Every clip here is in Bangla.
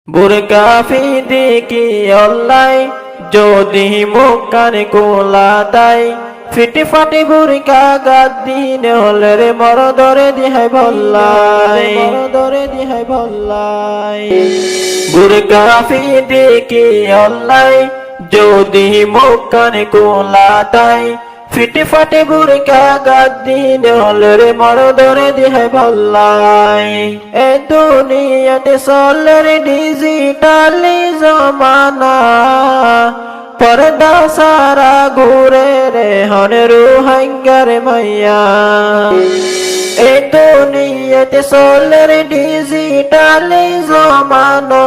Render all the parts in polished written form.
বুরকা ফিদি কি অল্লাই যদি মুখ কানে কোলা তাই ফিটি ফাটি বুরকা গাদ্দিন হলে রে মরদরে দিহাই ভল্লাই বুরকা ফিদি কি অল্লাই যদি মুখ কানে কোলা তাই ফিটি ফাটি বুরকা গাদ্দিন হলে রে মরদরে দিহাই ভল্লাই এ দুনিয়াতে চলে রে ডিজিটালি জমানা পর্দা সারা ঘুরে রে হনে রুহাঙ্গার মাইয়া এ দুনিয়াতে চলে রে ডিজিটালি জমানা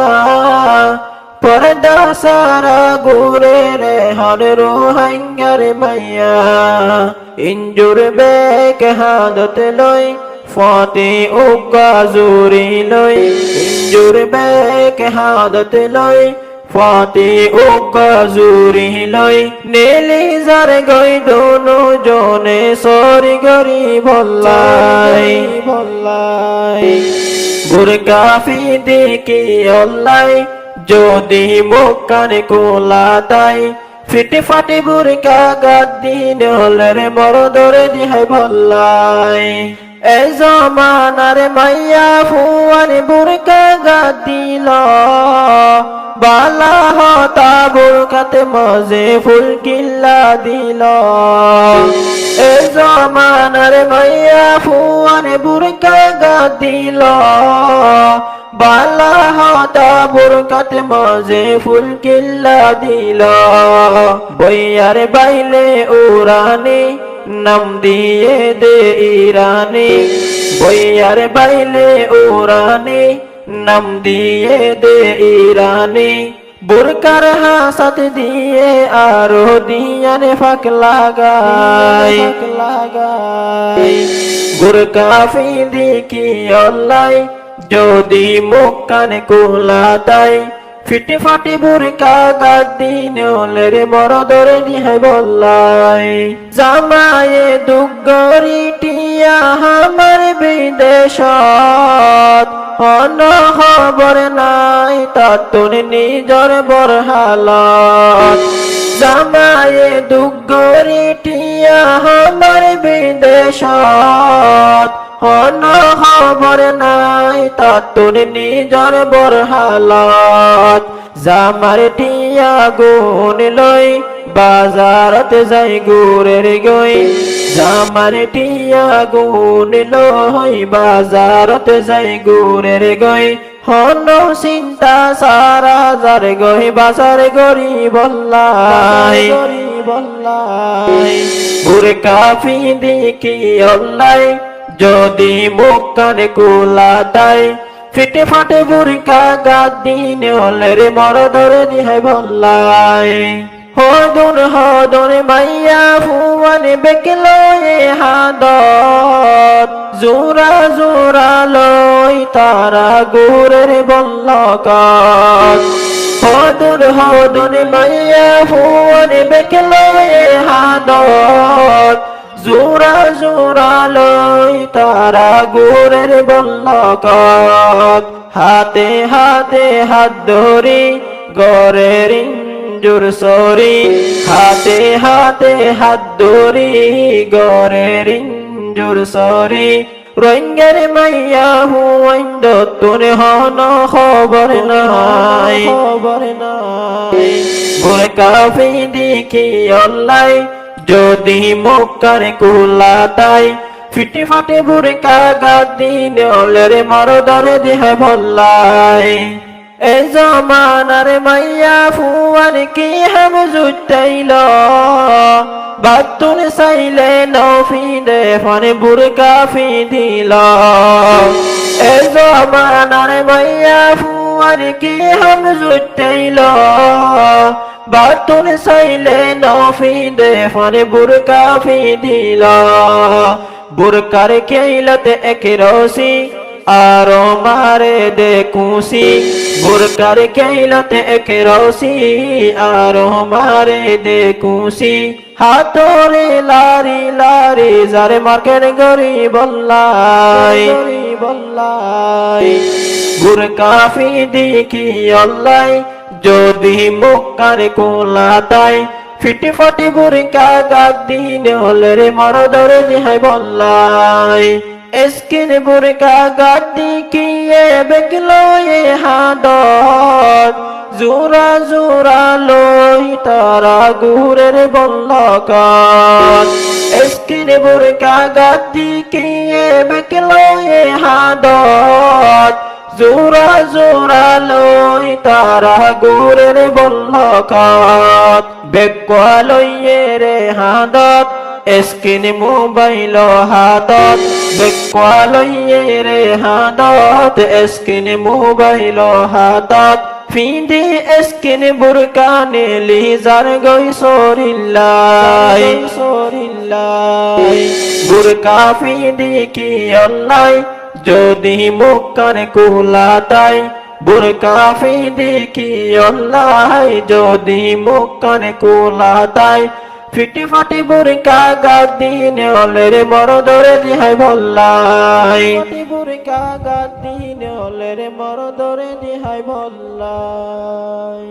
পর্দা সারা ঘুরে রে হনে রুহাঙ্গার মাইয়া ইঞ্জুর বেক হাদত লই ফাতে উগা জুরি লই ইঞ্জুর বেক হাদত লই ফাতে উগা জুরি লই নেলি জার গই দোনো জনে সরি গরি ভল্লাই বুরকা ফিদি কি অল্লাই যদি মুখ কানে কোলা তাই ফিটি ফাটি বুরকা গাদ্দিন হলে রে মরদরে দিহাই ভল্লাই এ জমানার মাইয়া ফুয়ানি বুরকা গাদ্দিল বালা হতা বুরকাতে মজে ফুল কিল্লা দিল এ জমানার মাইয়া ফুয়ানি বুরকা গাদ্দিল বালা হতা বুরকাতে মজে ফুল কিল্লা দিল বইয়ার বাইলে উরানি নাম দিয়ে দে ইরানি বইয়ার বাইলে উরানি নাম দিয়ে দে ইরানি বুরকার হাসাত দিয়ে আরো দিয়ানে ফাঁক লাগাই বুরকা ফিদি কি অল্লাই যদি মুখ কানে কোলা তাই ফিটি ফাটি বুরকা গাদ্দিন হলে রে মরদরে দিহাই ভল্লাই জামায়ে দুগরি টিয়া আমার বিদেশত হন খবর নাই তাতুন নিজর বরহালত জামায়ে দুগরি টিয়া আমার বিদেশত হন খবর নাই তাতুন নিজর বরহালত জামার টিয়া গুণ লই বাজারত যাই গুরের গই জামার টিয়া গুণ লই বাজারত যাই গুরের গই হন চিন্তা সারা যার গই বাজার গরি বল্লাই বুরকা ফিদি কি অল্লাই যদি মুখ কানে কোলা তাই ফিটে ফাটে বুরকা গাদ্দিন হলে রে মরদরে দিহাই ভল্লাই হদন মাইয়া ফুয়ানি বেকলো এ হাদত জোরা জোরা লই তারা গুরের বল্লকাত হদন মাইয়া ফুয়ানি বেকলো এ হাদত জোরা জোরা লই তারা গুরের বল্লকাত হাতে হাতে হাত ধরি গরের ইঞ্জুর সরি হাতে হাতে হাত ধরি গরের ইঞ্জুর সরি রোহিঙ্গার মাইয়া হুয়াইন্দ তোরে হন খবর নাই বুরকা ফিদি কি অল্লাই যদি মুখ কানে কোলা তাই ফিটি ফাটি বুরকা গাদ্দিন হলে রে মরদরে দিহাই ভল্লাই এ জমানার মাইয়া ফুয়ানি কি হাম জুটাইল বাতুন চাইলে নফিদে ফানে বুরকা ফিদিল এ জমানার মাইয়া ফুয়ানি কি হাম জুটাইল বাতুন চাইলে নফিদে ফানে বুরকা ফিদিল বুরকার কেইলতে এক রসি আরো মারে দে কুসি বুরকার কেইলতে এক রসি আরো মারে দে কুসি হাতরে লারি লারি যারে মার্কেট গরি বল্লাই বুরকা ফিদি কি অল্লাই যদি মুখার কোলাতাই ফিটি ফাটি বুরকা গাদ দিন হলে রে মরদরে দিহাই বল্লাই এসকিন বুরকা গাদ দি কি এ বেগলো এ হাদত জোরা জোরা লই তারা গুরের বল্লকাত এসকিন বুরকা গাদ দি কি এ বেগলো এ হাদত জোরা জোরা লই তারা গুরের বল্লকাত বেগা লইয়ে রে হাদত এসকিন মোবাইল হাতত বেগা লইয়ে রে হাদত এসকিন মোবাইল হাতত ফিদি এসকিন বুরকা নেলি জার গই সরিল্লাই বুরকা ফিদি কি অল্লাই যদি মুখার কুলাতাই বুরকা ফিদি কি অল্লাই যদি মুখার কুলাতাই ফিটি ফাটি বুরকা গাদিন হলে রে মরদরে দিহাই বল্লাই বুরকা গাদিন হলে রে মরদরে দিহাই বল্লাই।